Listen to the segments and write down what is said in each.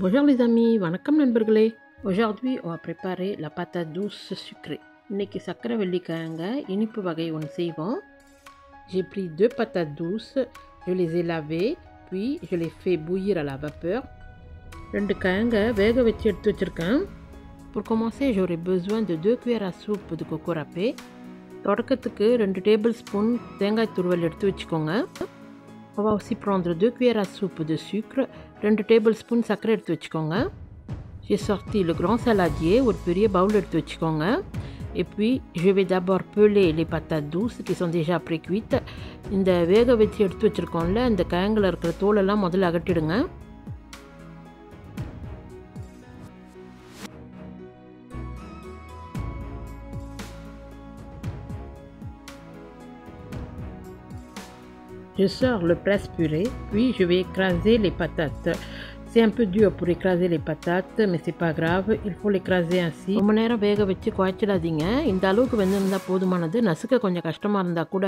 Bonjour les amis, வணக்கம் நண்பர்களே. Aujourd'hui, on va préparer la patate douce sucrée. இன்னைக்கு சக்கரை வெள்ளிக்கிழங்க இனிப்பு வகை ஒன்று செய்வோம். J'ai pris 2 patates douces, je les ai lavées, puis je les fais bouillir à la vapeur. 2 கிழங்க வேக வச்சு எடுத்து வச்சிருக்கேன். Pour commencer, j'aurai besoin de 2 cuillères à soupe de coco râpé. தொடக்கத்துக்கு 2 tablespoon தேங்காய் துருவல் எடுத்து வச்சுக்கோங்க. On va aussi prendre 2 cuillères à soupe de sucre, 2 tablespoons சக்கரை எடுத்து வச்சுக்கோங்க. J'ai sorti le grand saladier, ஒரு பெரிய பவுல் எடுத்து வச்சுக்கோங்க. Et puis, je vais d'abord peler les patates douces qui sont déjà pré-cuites. இந்த வேக வச்சு எடுத்து வச்சுருக்கோம்ல, இந்த கிழங்குல இருக்கிற தோலெல்லாம் முதல்ல அகட்டிடுங்க. Je sors le presse-purée, puis je vais écraser les patates. C'est un peu dur pour écraser les patates, mais c'est pas grave, il faut l'écraser ainsi. ரொம்ப நேரம் வேக வச்சு குழைச்சிடாதீங்க. இந்த அளவுக்கு வெந்திருந்தால் போதுமானது. நசுக்க கொஞ்சம் கஷ்டமாக இருந்தால் கூட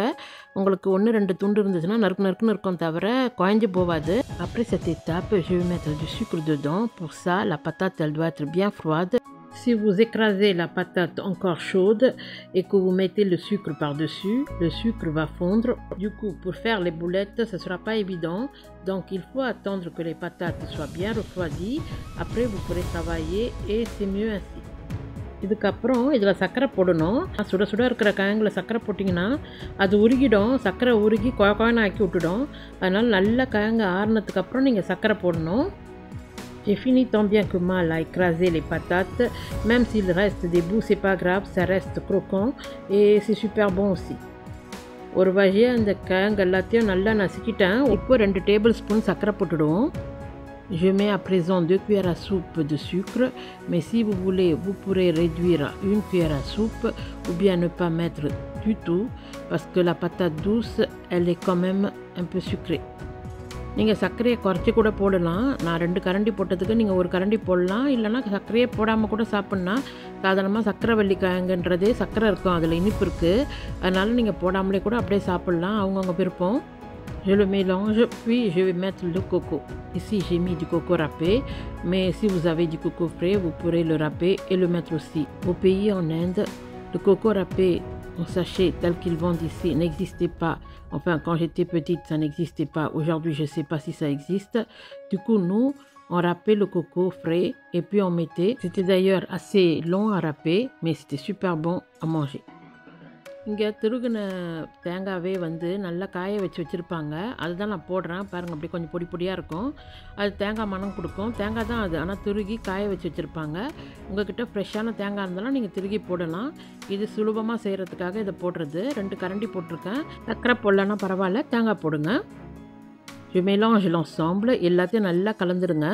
உங்களுக்கு 1-2 துண்டு இருந்துச்சுன்னா நறுக்குன்னு இருக்கும் தவிர குழைஞ்சி போகாது. Après cette étape, je vais mettre du sucre dedans. Pour ça, la patate elle doit être bien froide. Si vous écrasez la patate encore chaude et que vous mettez le sucre par-dessus, le sucre va fondre. Du coup, pour faire les boulettes, ce ne sera pas évident. Donc, il faut attendre que les patates soient bien refroidies. Après, vous pourrez travailler et c'est mieux ainsi. இதுக்கப்புறம் இதில் சர்க்கரை போடணும். சுட சுட இருக்கிற கிழங்குல சர்க்கரை போட்டிங்கன்னா அது உருகிடும். சர்க்கரை உருகி குழன்னு ஆக்கி விட்டுடும். அதனால் நல்ல கிழங்கு ஆறுனதுக்கப்புறம் நீங்கள் சர்க்கரை போடணும். J'ai fini tant bien que mal à écraser les patates. Même s'il reste des bouts, c'est pas grave, ça reste croquant et c'est super bon aussi. ஒரு வகையாக இந்த கிழங்கு எல்லாத்தையும் நல்லா நசுக்கிட்டேன். இப்போ 2 டேபிள்ஸ்பூன் சர்க்கரை போட்டுடுவோம். Je mets à présent 2 cuillères à soupe de sucre, mais si vous voulez, vous pourrez réduire à 1 cuillère à soupe ou bien ne pas mettre du tout parce que la patate douce, elle est quand même un peu sucrée. நீங்கள் சர்க்கரையை குறைச்சி கூட போடலாம். நான் 2 கரண்டி போட்டதுக்கு நீங்கள் 1 கரண்டி போடலாம். இல்லைனா சர்க்கரையே போடாமல் கூட சாப்பிட்லாம். சாதாரணமாக சர்க்கரை வெள்ளிக்கிழங்குன்றதே சர்க்கரை இருக்கும், அதில் இனிப்பு இருக்குது. அதனால் நீங்கள் போடாமலே கூட அப்படியே சாப்பிட்லாம், அவங்கவுங்க விருப்பம். Je le mélange, puis je vais mettre le coco. Ici, j'ai mis du coco râpé, mais si vous avez du coco frais, vous pourrez le râper et le mettre aussi. Au pays, en Inde, le coco râpé en sachet tel qu'ils vendent ici n'existait pas. Enfin, quand j'étais petite, ça n'existait pas. Aujourd'hui, je ne sais pas si ça existe. Du coup, nous, on râpait le coco frais et puis on mettait. C'était d'ailleurs assez long à râper, mais c'était super bon à manger. இங்கே திருகுன தேங்காவே நல்லா காய வச்சுருப்பாங்க. அதுதான் நான் போடுறேன். பாருங்கள், அப்படி கொஞ்சம் பொடி பொடியாக இருக்கும். அது தேங்காய் மணம் கொடுக்கும். தேங்காய் தான் அது, ஆனால் திருகி காய வச்சு வச்சுருப்பாங்க. உங்கள்கிட்ட ஃப்ரெஷ்ஷான தேங்காய் இருந்தாலும் நீங்கள் திருகி போடலாம். இது சுலபமாக செய்கிறதுக்காக இதை போடுறது. 2 கரண்டி போட்டிருக்கேன். சக்கரை போடலன்னா பரவாயில்ல, தேங்காய் போடுங்க. Je mélange l'ensemble. எல்லாத்தையும் நல்லா கலந்துடுங்க.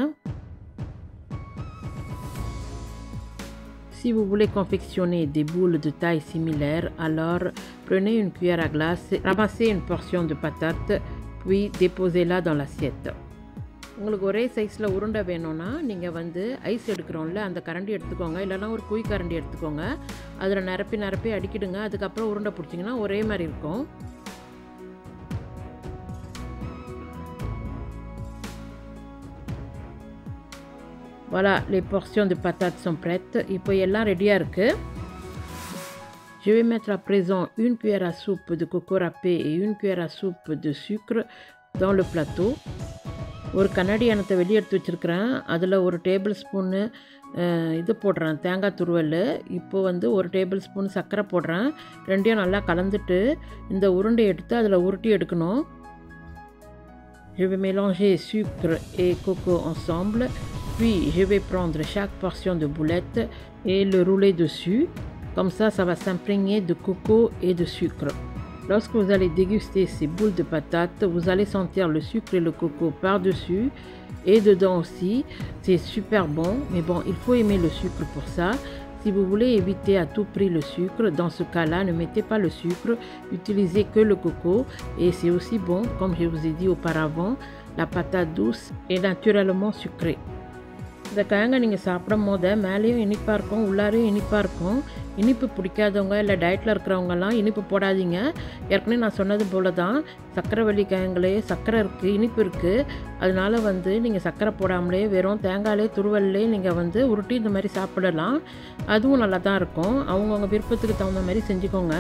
Si vous voulez confectionner des boules de taille similaire, alors prenez une cuillère à glace, ramassez une portion de patate, puis déposez-la dans l'assiette. உங்களுக்கு ஒரே சைஸில் உருண்டை வேணும்னா நீங்கள் ஐஸ் எடுக்கிறோம்ல, அந்த கரண்டி எடுத்துக்கோங்க. இல்லைனா ஒரு குழி கரண்டி எடுத்துக்கோங்க. அதில் நிரப்பி அடிக்கிடுங்க. அதுக்கப்புறம் உருண்டை பிடிச்சிங்கன்னா ஒரே மாதிரி இருக்கும். Voilà, les portions de patates sont prêtes. இப்போ எல்லாம் ரெடியாக இருக்குது. Je vais mettre à présent 1 cuillère à soupe de coco râpé et 1 cuillère à soupe de sucre dans le plateau. ஒரு கண்ணாடி எண்ணத்தை வெளியே எடுத்து வச்சுருக்கிறேன். அதில் 1 டேபிள் ஸ்பூன்னு இது போடுறேன், தேங்காய் துருவல். இப்போது 1 டேபிள் ஸ்பூன் சர்க்கரை போடுறேன். ரெண்டையும் நல்லா கலந்துட்டு இந்த உருண்டை எடுத்து அதில் உருட்டி எடுக்கணும். Je vais mélanger sucre et coco ensemble. Puis, je vais prendre chaque portion de boulette et le rouler dessus. Comme ça, ça va s'imprégner de coco et de sucre. Lorsque vous allez déguster ces boules de patates, vous allez sentir le sucre et le coco par-dessus et dedans aussi. C'est super bon, mais bon, il faut aimer le sucre pour ça. Si vous voulez éviter à tout prix le sucre, dans ce cas-là, ne mettez pas le sucre, utilisez que le coco. Et c'est aussi bon, comme je vous ai dit auparavant, la patate douce est naturellement sucrée. இந்த கிழங்கை நீங்கள் சாப்பிடும் போது மேலேயும் இனிப்பாக இருக்கும், உள்ளாரையும் இனிப்பாக இருக்கும். இனிப்பு பிடிக்காதவங்க இல்லை டயட்டில் இருக்கிறவங்கலாம் இனிப்பு போடாதீங்க. ஏற்கனவே நான் சொன்னது போல தான் சர்க்கரைவள்ளி கிழங்குலே சர்க்கரை இருக்குது, இனிப்பு இருக்குது. அதனால நீங்கள் சர்க்கரை போடாமலே வெறும் தேங்காயிலே துருவல்லே நீங்கள் உருட்டி இந்த மாதிரி சாப்பிடலாம். அதுவும் நல்லா தான் இருக்கும். அவங்கவுங்க விருப்பத்துக்கு தகுந்த மாதிரி செஞ்சுக்கோங்க.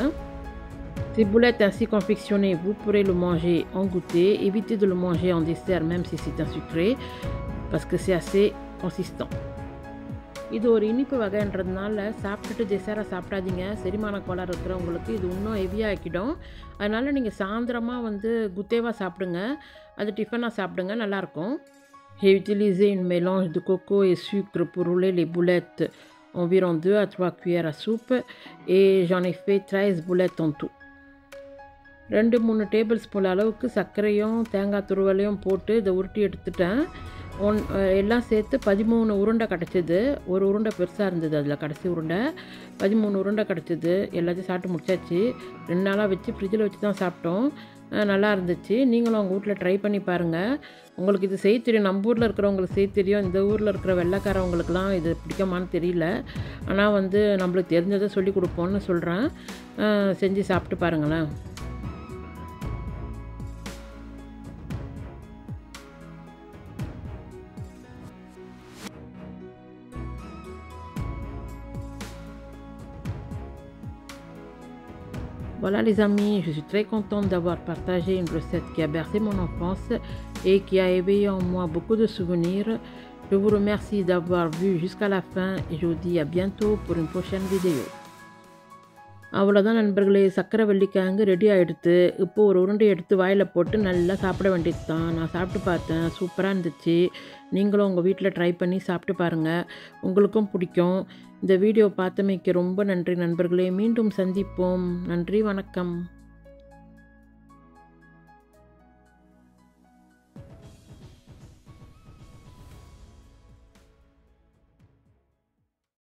Ces boulettes ainsi confectionnées, vous pourrez le manger en goûter. Évitez de le manger en dessert même si c'est un sucré parce que c'est assez consistant. இது ஒரு இனிப்பு வகைன்றதுனால சாப்பிட்டுட்டு டெசராக சாப்பிடாதீங்க. செரிமான கோளாறு இருக்கிறவங்களுக்கு இது இன்னும் ஹெவியாக ஆக்கிடும். அதனால் நீங்கள் சாயந்தரமாக குத்தேவாக சாப்பிடுங்க, அது டிஃபனாக சாப்பிடுங்க, நல்லாயிருக்கும். J'ai utilisé une mélange de coco et sucre pour rouler les boulettes, environ 2 à 3 cuillères à soupe, et j'en ai fait 13 boulettes en tout. 2-3 table spoon அளவுக்கு சர்க்கரையும் தேங்காய் துருவலையும் போட்டு இதை உருட்டி எடுத்துட்டேன். எல்லாம் சேர்த்து 13 உருண்டை கிடச்சிது. ஒரு உருண்டை பெருசாக இருந்தது, அதில் கடைசி உருண்டை 13 உருண்டை கிடச்சிது. எல்லாத்தையும் சாப்பிட்டு முடிச்சாச்சு. 2 நாளாக வச்சு ஃப்ரிட்ஜில் வச்சு தான் சாப்பிட்டோம். நல்லா இருந்துச்சு. நீங்களும் உங்கள் வீட்டில் ட்ரை பண்ணி பாருங்கள். உங்களுக்கு இது செய்ய தெரியும், நம்ம ஊரில் இருக்கிறவங்களுக்கு செய்ய தெரியும். இந்த ஊரில் இருக்கிற வெள்ளைக்காரவங்களுக்குலாம் இது பிடிக்குமான்னு தெரியல. ஆனால் நம்மளுக்கு தெரிஞ்சதை சொல்லி கொடுப்போன்னு சொல்கிறேன். செஞ்சு சாப்பிட்டு பாருங்களேன். Voilà les amis, je suis très contente d'avoir partagé une recette qui a bercé mon enfance et qui a éveillé en moi beaucoup de souvenirs. Je vous remercie d'avoir vu jusqu'à la fin et je vous dis à bientôt pour une prochaine vidéo. அவ்வளோதான் நண்பர்களே, சர்க்கரை வெள்ளிக்கிழங்கு ready ஆகிடுது. இப்போது ஒரு உருண்டை எடுத்து வாயில் போட்டு நல்லா சாப்பிட வேண்டியது தான். நான் சாப்பிட்டு பார்த்தேன், சூப்பராக இருந்துச்சு. நீங்களும் உங்கள் வீட்டில் ட்ரை பண்ணி சாப்பிட்டு பாருங்கள், உங்களுக்கும் பிடிக்கும். இந்த வீடியோ பார்த்தமைக்கு ரொம்ப நன்றி நண்பர்களே. மீண்டும் சந்திப்போம். நன்றி, வணக்கம்.